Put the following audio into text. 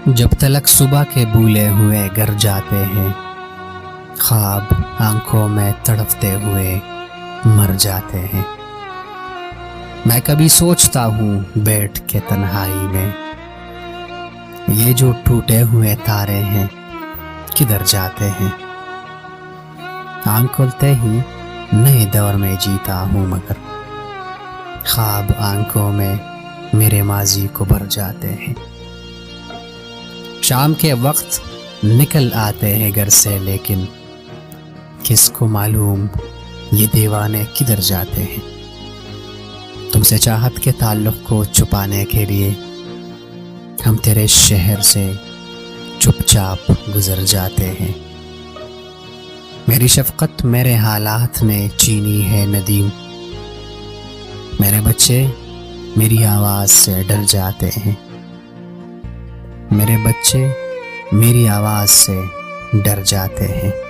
جب تلک صبح کے بھولے ہوئے گھر جاتے ہیں، خواب آنکھوں میں تڑپتے ہوئے مر جاتے ہیں۔ میں کبھی سوچتا ہوں بیٹھ کے تنہائی میں، یہ جو ٹوٹے ہوئے تارے ہیں کدھر جاتے ہیں۔ آنکھ کھلتے ہی نئے دور میں جیتا ہوں، مگر خواب آنکھوں میں میرے ماضی کو بھر جاتے ہیں۔ شام کے وقت نکل آتے ہیں گھر سے، لیکن کس کو معلوم یہ دیوانے کدھر جاتے ہیں۔ تم سے چاہت کے تعلق کو چھپانے کے لیے ہم تیرے شہر سے چپ چاپ گزر جاتے ہیں۔ میری شفقت میرے حالات نے چینی ہے ندیم، میرے بچے میری آواز سے ڈر جاتے ہیں۔ میرے بچے میری آواز سے ڈر جاتے ہیں۔